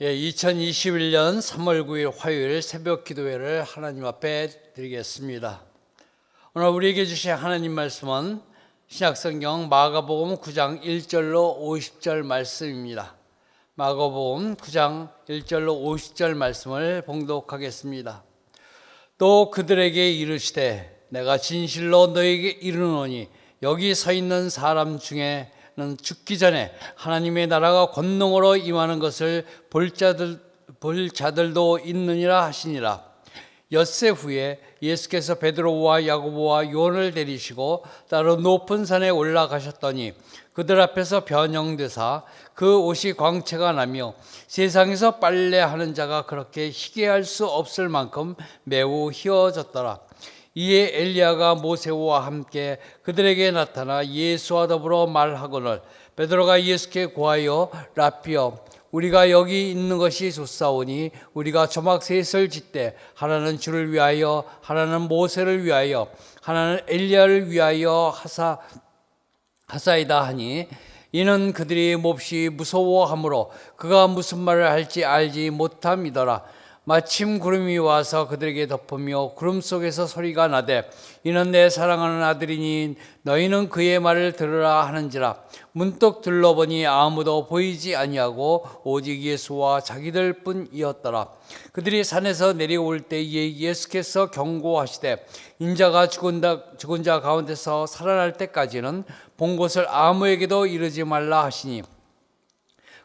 2021년 3월 9일 화요일 새벽 기도회를 하나님 앞에 드리겠습니다. 오늘 우리에게 주신 하나님 말씀은 신약성경 마가복음 9장 1절로 50절 말씀입니다. 마가복음 9장 1절로 50절 말씀을 봉독하겠습니다. 또 그들에게 이르시되 내가 진실로 너에게 이르노니 여기 서 있는 사람 중에 는 죽기 전에 하나님의 나라가 권능으로 임하는 것을 볼 자들도 있느니라 하시니라. 엿새 후에 예수께서 베드로와 야고보와 요한을 데리시고 따로 높은 산에 올라가셨더니 그들 앞에서 변형되사 그 옷이 광채가 나며 세상에서 빨래하는 자가 그렇게 희게 할 수 없을 만큼 매우 희어졌더라. 이에 엘리야가 모세와 함께 그들에게 나타나 예수와 더불어 말하거늘 베드로가 예수께 고하여 라삐여 우리가 여기 있는 것이 좋사오니 우리가 조막 셋을 짓되 하나는 주를 위하여 하나는 모세를 위하여 하나는 엘리야를 위하여 하사이다 하니 이는 그들이 몹시 무서워하므로 그가 무슨 말을 할지 알지 못함이더라. 마침 구름이 와서 그들에게 덮으며 구름 속에서 소리가 나되 이는 내 사랑하는 아들이니 너희는 그의 말을 들으라 하는지라. 문득 둘러보니 아무도 보이지 아니하고 오직 예수와 자기들 뿐이었더라. 그들이 산에서 내려올 때에 예수께서 경고하시되 인자가 죽은 자 가운데서 살아날 때까지는 본 것을 아무에게도 이르지 말라 하시니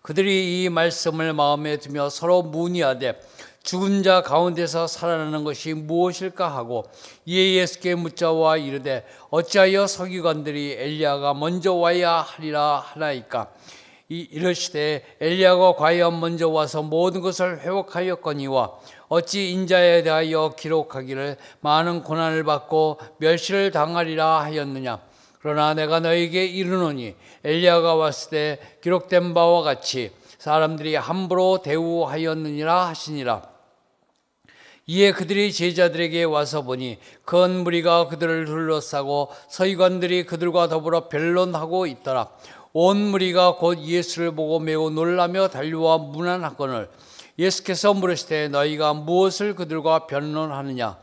그들이 이 말씀을 마음에 두며 서로 문의하되 죽은 자 가운데서 살아나는 것이 무엇일까 하고 이에 예수께 묻자와 이르되 어찌하여 서기관들이 엘리야가 먼저 와야 하리라 하나이까. 이르시되 엘리야가 과연 먼저 와서 모든 것을 회복하였거니와 어찌 인자에 대하여 기록하기를 많은 고난을 받고 멸시를 당하리라 하였느냐. 그러나 내가 너에게 이르노니 엘리야가 왔을 때 기록된 바와 같이 사람들이 함부로 대우하였느니라 하시니라. 이에 그들이 제자들에게 와서 보니 큰 무리가 그들을 둘러싸고 서기관들이 그들과 더불어 변론하고 있더라. 온 무리가 곧 예수를 보고 매우 놀라며 달려와 문안하거늘 예수께서 물으시되 너희가 무엇을 그들과 변론하느냐.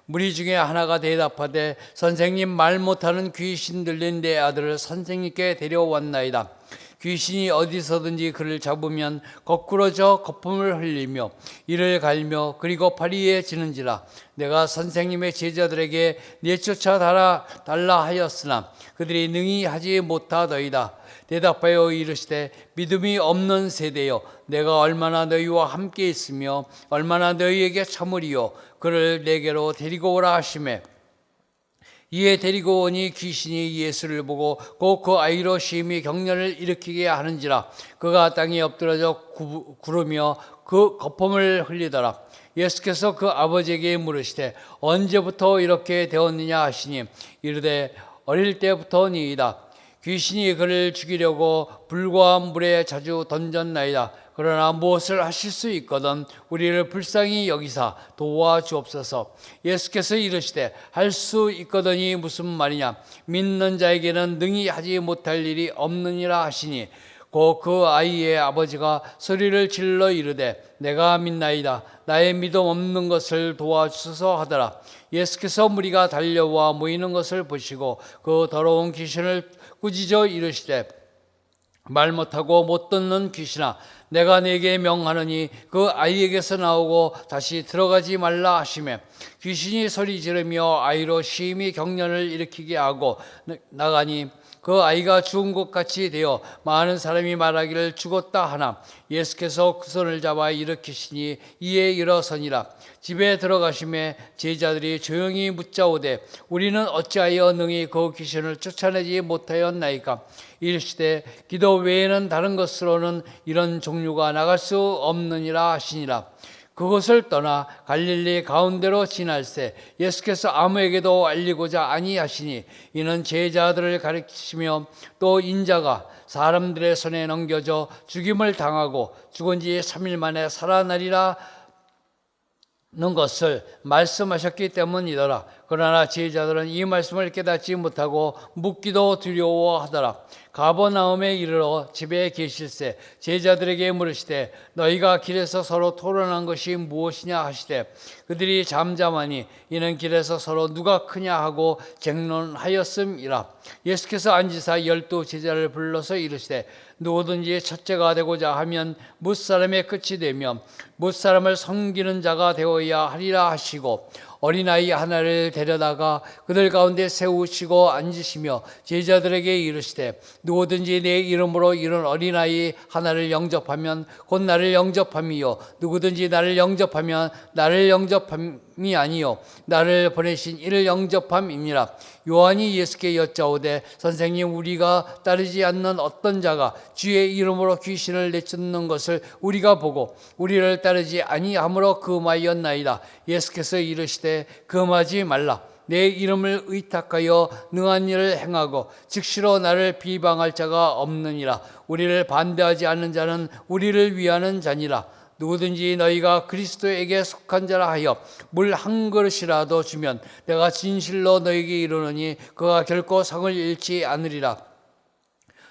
무리 중에 하나가 대답하되 선생님, 말 못하는 귀신 들린 내 아들을 선생님께 데려왔나이다. 귀신이 어디서든지 그를 잡으면 거꾸러져 거품을 흘리며 이를 갈며 그리고 파리에 지는지라. 내가 선생님의 제자들에게 내쫓아 달라 하였으나 그들이 능히 하지 못하더이다. 대답하여 이르시되 믿음이 없는 세대여 내가 얼마나 너희와 함께 있으며 얼마나 너희에게 참으리요. 그를 내게로 데리고 오라 하시매 이에 데리고 오니 귀신이 예수를 보고 곧 그 아이로 심히 경련을 일으키게 하는지라. 그가 땅에 엎드러져 구르며 그 거품을 흘리더라. 예수께서 그 아버지에게 물으시되 언제부터 이렇게 되었느냐 하시니 이르되 어릴 때부터니이다. 귀신이 그를 죽이려고 불과 물에 자주 던졌나이다. 그러나 무엇을 하실 수 있거든 우리를 불쌍히 여기사 도와주옵소서. 예수께서 이르시되 할 수 있거든이 무슨 말이냐. 믿는 자에게는 능히 하지 못할 일이 없느니라 하시니 곧 그 아이의 아버지가 소리를 질러 이르되 내가 믿나이다. 나의 믿음 없는 것을 도와주소서 하더라. 예수께서 무리가 달려와 모이는 것을 보시고 그 더러운 귀신을 꾸짖어 이르시되 말 못하고 못 듣는 귀신아 내가 네게 명하노니 그 아이에게서 나오고 다시 들어가지 말라 하시매 귀신이 소리 지르며 아이로 심히 경련을 일으키게 하고 나가니 그 아이가 죽은 것 같이 되어 많은 사람이 말하기를 죽었다 하나 예수께서 그 손을 잡아 일으키시니 이에 일어서니라. 집에 들어가심에 제자들이 조용히 묻자오되 우리는 어찌하여 능히 그 귀신을 쫓아내지 못하였나이까. 이르시되 기도 외에는 다른 것으로는 이런 종류가 나갈 수 없느니라 하시니라. 그곳을 떠나 갈릴리 가운데로 지날새 예수께서 아무에게도 알리고자 아니하시니 이는 제자들을 가르치시며 또 인자가 사람들의 손에 넘겨져 죽임을 당하고 죽은 지 3일 만에 살아나리라 는 것을 말씀하셨기 때문이더라. 그러나 제자들은 이 말씀을 깨닫지 못하고 묻기도 두려워하더라. 가버나움에 이르러 집에 계실새 제자들에게 물으시되 너희가 길에서 서로 토론한 것이 무엇이냐 하시되 그들이 잠잠하니 이는 길에서 서로 누가 크냐 하고 쟁론하였음이라. 예수께서 앉으사 12 제자를 불러서 이르시되 누구든지 첫째가 되고자 하면 뭇사람의 끝이 되며 뭇사람을 섬기는 자가 되어야 하리라 하시고 어린아이 하나를 데려다가 그들 가운데 세우시고 앉으시며 제자들에게 이르시되 누구든지 내 이름으로 이런 어린아이 하나를 영접하면 곧 나를 영접함이요 누구든지 나를 영접하면 나를 영접함이 아니요 나를 보내신 이를 영접함이니라. 요한이 예수께 여짜오되 선생님 우리가 따르지 않는 어떤 자가 주의 이름으로 귀신을 내쫓는 것을 우리가 보고 우리를 따르지 아니함으로 금하였나이다. 예수께서 이르시되 금하지 말라. 내 이름을 의탁하여 능한 일을 행하고 즉시로 나를 비방할 자가 없느니라. 우리를 반대하지 않는 자는 우리를 위하는 자니라. 누구든지 너희가 그리스도에게 속한 자라 하여 물 한 그릇이라도 주면 내가 진실로 너희에게 이르노니 그가 결코 상을 잃지 않으리라.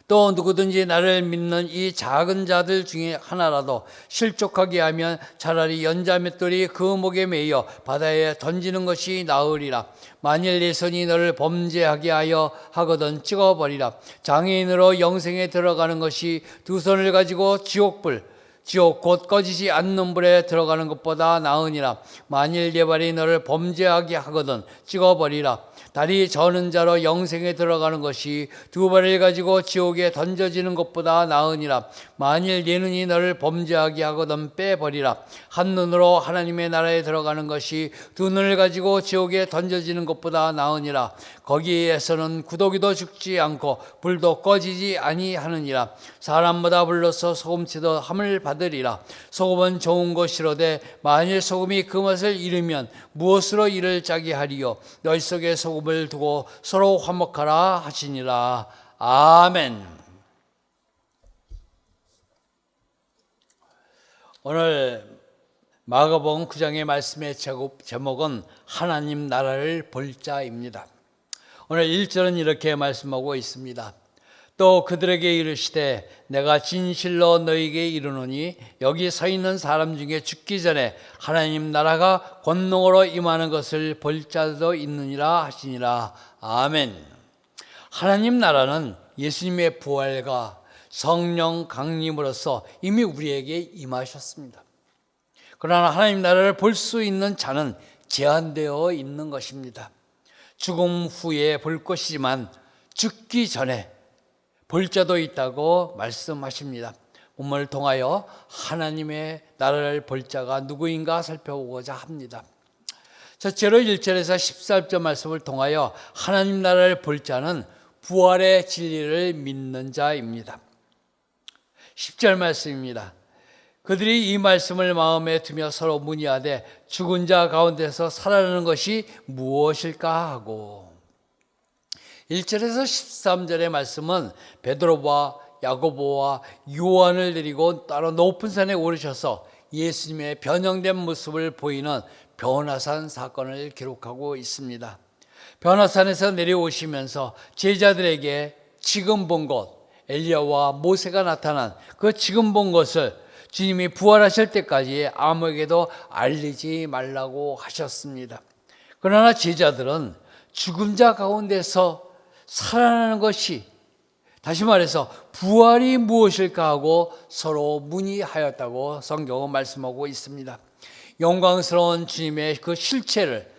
또 누구든지 나를 믿는 이 작은 자들 중에 하나라도 실족하게 하면 차라리 연자 맷돌이 그 목에 매여 바다에 던지는 것이 나으리라. 만일 내 손이 너를 범죄하게 하여 하거든 찍어버리라. 장애인으로 영생에 들어가는 것이 두 손을 가지고 지옥 곧 꺼지지 않는 불에 들어가는 것보다 나으니라. 만일 네 발이 너를 범죄하게 하거든 찍어버리라. 다리 저는 자로 영생에 들어가는 것이 두 발을 가지고 지옥에 던져지는 것보다 나으니라. 만일 네 눈이 너를 범죄하게 하거든 빼버리라. 한 눈으로 하나님의 나라에 들어가는 것이 두 눈을 가지고 지옥에 던져지는 것보다 나으니라. 거기에서는 구더기도 죽지 않고 불도 꺼지지 아니하느니라. 사람마다 불러서 소금치도 함을 받으리라. 소금은 좋은 것이로되 만일 소금이 그 맛을 잃으면 무엇으로 이를 짜게 하리요. 너희 속에 소금을 두고 서로 화목하라 하시니라. 아멘. 오늘 마가복음 9장의 말씀의 제목은 하나님 나라를 볼 자입니다. 오늘 1절은 이렇게 말씀하고 있습니다. 또 그들에게 이르시되 내가 진실로 너희에게 이르노니 여기 서 있는 사람 중에 죽기 전에 하나님 나라가 권능으로 임하는 것을 볼 자도 있느니라 하시니라. 아멘. 하나님 나라는 예수님의 부활과 성령 강림으로써 이미 우리에게 임하셨습니다. 그러나 하나님 나라를 볼 수 있는 자는 제한되어 있는 것입니다. 죽음 후에 볼 것이지만 죽기 전에 볼 자도 있다고 말씀하십니다. 본문을 통하여 하나님의 나라를 볼 자가 누구인가 살펴보고자 합니다. 첫째로 1절에서 14절 말씀을 통하여 하나님 나라를 볼 자는 부활의 진리를 믿는 자입니다. 10절 말씀입니다. 그들이 이 말씀을 마음에 두며 서로 문의하되 죽은 자 가운데서 살아나는 것이 무엇일까 하고. 1절에서 13절의 말씀은 베드로와 야고보와 요한을 데리고 따로 높은 산에 오르셔서 예수님의 변형된 모습을 보이는 변화산 사건을 기록하고 있습니다. 변화산에서 내려오시면서 제자들에게 지금 본 것, 엘리야와 모세가 나타난 그 지금 본 것을 주님이 부활하실 때까지 아무에게도 알리지 말라고 하셨습니다. 그러나 제자들은 죽은 자 가운데서 살아나는 것이, 다시 말해서 부활이 무엇일까 하고 서로 문의하였다고 성경은 말씀하고 있습니다. 영광스러운 주님의 그 실체를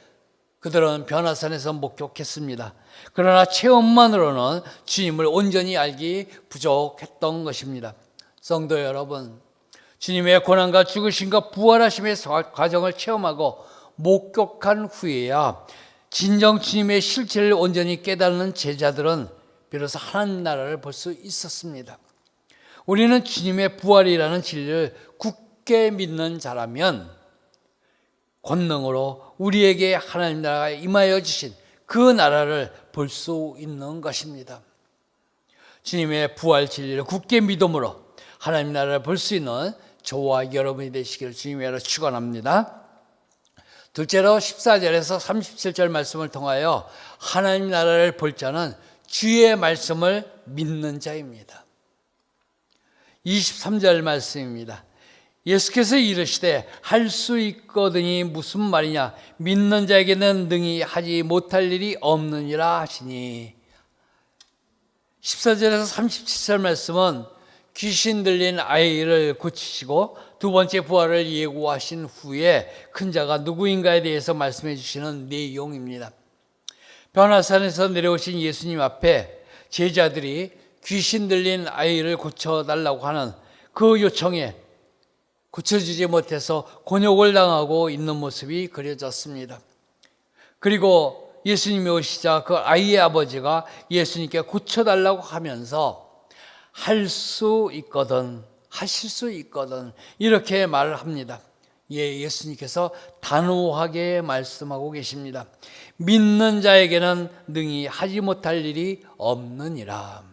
그들은 변화산에서 목격했습니다. 그러나 체험만으로는 주님을 온전히 알기 부족했던 것입니다. 성도 여러분, 주님의 고난과 죽으심과 부활하심의 과정을 체험하고 목격한 후에야 진정 주님의 실체를 온전히 깨닫는 제자들은 비로소 하나님 나라를 볼 수 있었습니다. 우리는 주님의 부활이라는 진리를 굳게 믿는 자라면 권능으로 우리에게 하나님 나라가 임하여 주신 그 나라를 볼 수 있는 것입니다. 주님의 부활 진리를 굳게 믿음으로 하나님 나라를 볼 수 있는 저와 여러분이 되시기를 주님으로 축원합니다. 둘째로 14절에서 37절 말씀을 통하여 하나님 나라를 볼 자는 주의 말씀을 믿는 자입니다. 23절 말씀입니다. 예수께서 이르시되 할 수 있거든이 무슨 말이냐, 믿는 자에게는 능히 하지 못할 일이 없느니라 하시니. 14절에서 37절 말씀은 귀신 들린 아이를 고치시고 두 번째 부활을 예고하신 후에 큰 자가 누구인가에 대해서 말씀해 주시는 내용입니다. 변화산에서 내려오신 예수님 앞에 제자들이 귀신 들린 아이를 고쳐달라고 하는 그 요청에 고쳐주지 못해서 곤욕을 당하고 있는 모습이 그려졌습니다. 그리고 예수님이 오시자 그 아이의 아버지가 예수님께 고쳐달라고 하면서 할 수 있거든, 하실 수 있거든, 이렇게 말을 합니다. 예수님께서 단호하게 말씀하고 계십니다. 믿는 자에게는 능히 하지 못할 일이 없느니라.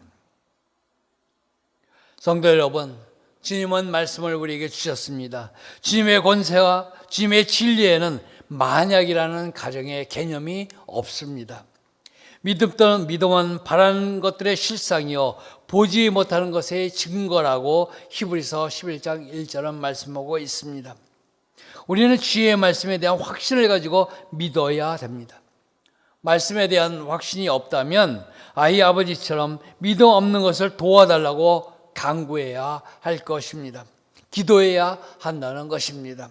성도 여러분, 주님은 말씀을 우리에게 주셨습니다. 주님의 권세와 주님의 진리에는 만약이라는 가정의 개념이 없습니다. 믿음은 바라는 것들의 실상이요 보지 못하는 것의 증거라고 히브리서 11장 1절은 말씀하고 있습니다. 우리는 주의 말씀에 대한 확신을 가지고 믿어야 됩니다. 말씀에 대한 확신이 없다면 아이 아버지처럼 믿음 없는 것을 도와달라고 간구해야 할 것입니다. 기도해야 한다는 것입니다.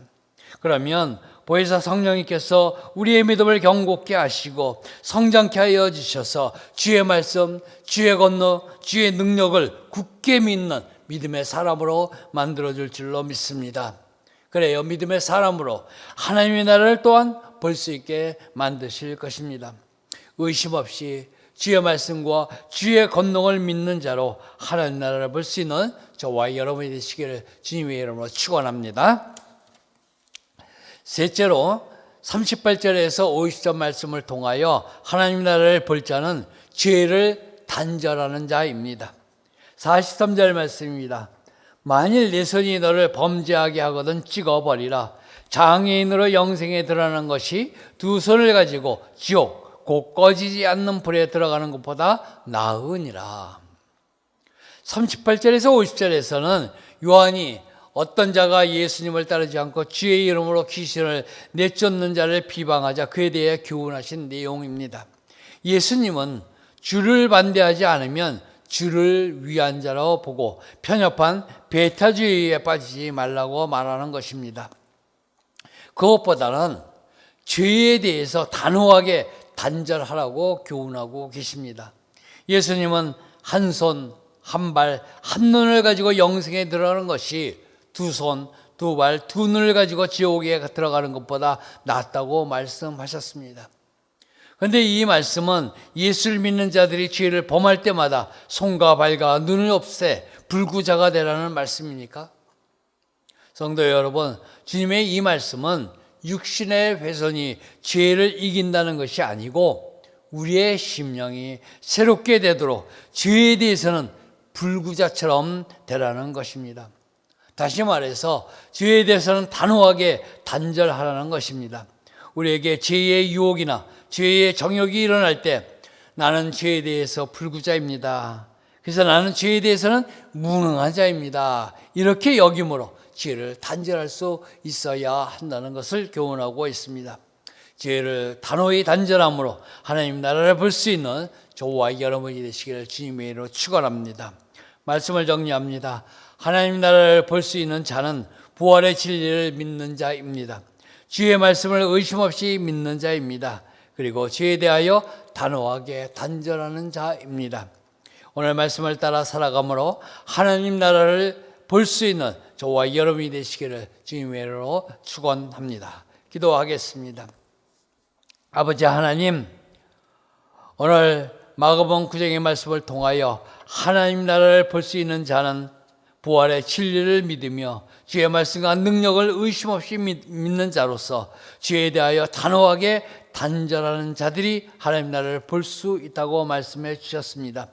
그러면 보혜사 성령님께서 우리의 믿음을 견고케 하시고 성장케 하여 주셔서 주의 말씀, 주의 권능, 주의 능력을 굳게 믿는 믿음의 사람으로 만들어줄 줄로 믿습니다. 그래요, 믿음의 사람으로 하나님의 나라를 또한 볼 수 있게 만드실 것입니다. 의심 없이 주의 말씀과 주의 권능을 믿는 자로 하나님 나라를 볼 수 있는 저와 여러분이 되시기를 주님의 이름으로 축원합니다. 셋째로 38절에서 50절 말씀을 통하여 하나님 나라를 볼 자는 죄를 단절하는 자입니다. 43절 말씀입니다. 만일 내 손이 너를 범죄하게 하거든 찍어버리라. 장애인으로 영생에 들어가는 것이 두 손을 가지고 지옥 곧 꺼지지 않는 불에 들어가는 것보다 나으니라. 38절에서 50절에서는 요한이 어떤 자가 예수님을 따르지 않고 주의 이름으로 귀신을 내쫓는 자를 비방하자 그에 대해 교훈하신 내용입니다. 예수님은 주를 반대하지 않으면 주를 위한 자로 보고 편협한 배타주의에 빠지지 말라고 말하는 것입니다. 그것보다는 죄에 대해서 단호하게 단절하라고 교훈하고 계십니다. 예수님은 한 손, 한 발, 한 눈을 가지고 영생에 들어가는 것이 두 손, 두 발, 두 눈을 가지고 지옥에 들어가는 것보다 낫다고 말씀하셨습니다. 그런데 이 말씀은 예수를 믿는 자들이 죄를 범할 때마다 손과 발과 눈을 없애 불구자가 되라는 말씀입니까? 성도 여러분, 주님의 이 말씀은 육신의 훼손이 죄를 이긴다는 것이 아니고 우리의 심령이 새롭게 되도록 죄에 대해서는 불구자처럼 되라는 것입니다. 다시 말해서 죄에 대해서는 단호하게 단절하라는 것입니다. 우리에게 죄의 유혹이나 죄의 정욕이 일어날 때 나는 죄에 대해서 불구자입니다. 그래서 나는 죄에 대해서는 무능한 자입니다. 이렇게 여김으로 죄를 단절할 수 있어야 한다는 것을 교훈하고 있습니다. 죄를 단호히 단절함으로 하나님 나라를 볼 수 있는 저와 여러분이 되시기를 주님의 이름으로 축원합니다. 말씀을 정리합니다. 하나님 나라를 볼 수 있는 자는 부활의 진리를 믿는 자입니다. 주의 말씀을 의심 없이 믿는 자입니다. 그리고 죄에 대하여 단호하게 단절하는 자입니다. 오늘 말씀을 따라 살아감으로 하나님 나라를 볼 수 있는 저와 여러분이 되시기를 주님의 이름으로 축원합니다. 기도하겠습니다. 아버지 하나님, 오늘 마가복음 9장의 말씀을 통하여 하나님 나라를 볼 수 있는 자는 부활의 진리를 믿으며 주의 말씀과 능력을 의심 없이 믿는 자로서 죄에 대하여 단호하게 단절하는 자들이 하나님 나라를 볼 수 있다고 말씀해 주셨습니다.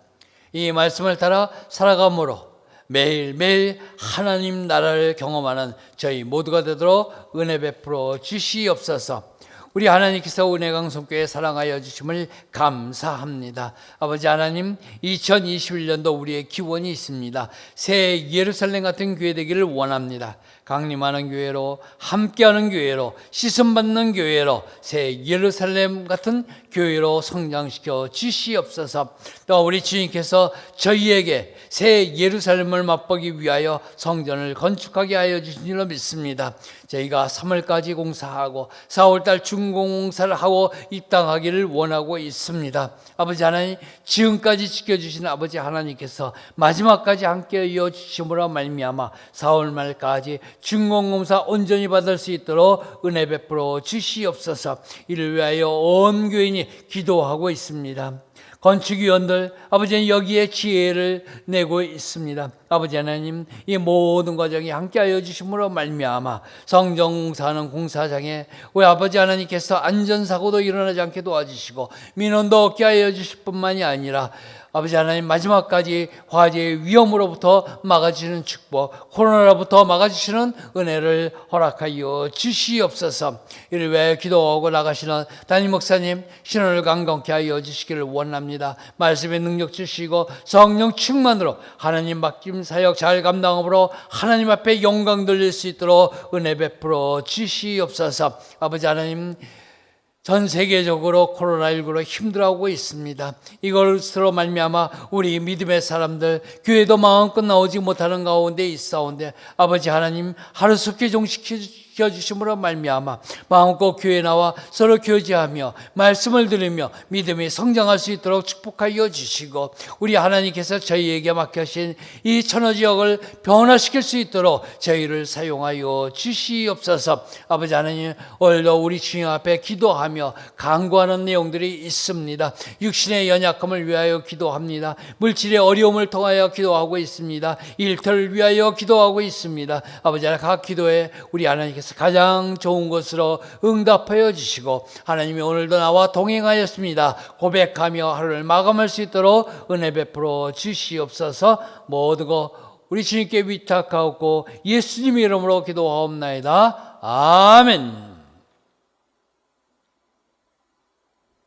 이 말씀을 따라 살아감으로 매일매일 하나님 나라를 경험하는 저희 모두가 되도록 은혜 베풀어 주시옵소서. 우리 하나님께서 은혜강성교회 사랑하여 주심을 감사합니다. 아버지 하나님, 2021년도 우리의 기원이 있습니다. 새 예루살렘 같은 교회 되기를 원합니다. 강림하는 교회로, 함께하는 교회로, 씻음받는 교회로, 새 예루살렘 같은 교회로 성장시켜 주시옵소서. 또 우리 주님께서 저희에게 새 예루살렘을 맛보기 위하여 성전을 건축하게 하여 주신 줄로 믿습니다. 저희가 3월까지 공사하고 4월달 준공사를 하고 입당하기를 원하고 있습니다. 아버지 하나님, 지금까지 지켜주신 아버지 하나님께서 마지막까지 함께하여 주심으로 말미암아 4월 말까지 준공공사 온전히 받을 수 있도록 은혜 베풀어 주시옵소서. 이를 위하여 온 교인이 기도하고 있습니다. 건축위원들, 아버지는 여기에 지혜를 내고 있습니다. 아버지 하나님, 이 모든 과정이 함께하여 주심으로 말미암아 성전공사하는 공사장에 우리 아버지 하나님께서 안전사고도 일어나지 않게 도와주시고 민원도 없게 하여 주실 뿐만이 아니라 아버지 하나님, 마지막까지 화재의 위험으로부터 막아주시는 축복, 코로나로부터 막아주시는 은혜를 허락하여 주시옵소서. 이를 위하여 기도하고 나가시는 담임 목사님 신원을 강건케 하여 주시기를 원합니다. 말씀의 능력 주시고 성령 충만으로 하나님 맡김 사역 잘 감당함으로 하나님 앞에 영광 돌릴 수 있도록 은혜 베풀어 주시옵소서. 아버지 하나님, 전 세계적으로 코로나19로 힘들어하고 있습니다. 이것으로 말미암아 우리 믿음의 사람들, 교회도 마음껏 나오지 못하는 가운데 있사온데 아버지 하나님, 하루속히 종식시켜 주심으로 말미암아 마음껏 교회 나와 서로 교제하며 말씀을 들으며 믿음이 성장할 수 있도록 축복하여 주시고, 우리 하나님께서 저희에게 맡겨신 이 천하지역을 변화시킬 수 있도록 저희를 사용하여 주시옵소서. 아버지 하나님, 오늘도 우리 주님 앞에 기도하며 간구하는 내용들이 있습니다. 육신의 연약함을 위하여 기도합니다. 물질의 어려움을 통하여 기도하고 있습니다. 일터를 위하여 기도하고 있습니다. 아버지 하나님, 각 기도에 우리 하나님께서 가장 좋은 것으로 응답하여 주시고 하나님이 오늘도 나와 동행하였습니다. 고백하며 하루를 마감할 수 있도록 은혜 베풀어 주시옵소서. 모든 것 우리 주님께 위탁하고 예수님의 이름으로 기도하옵나이다. 아멘.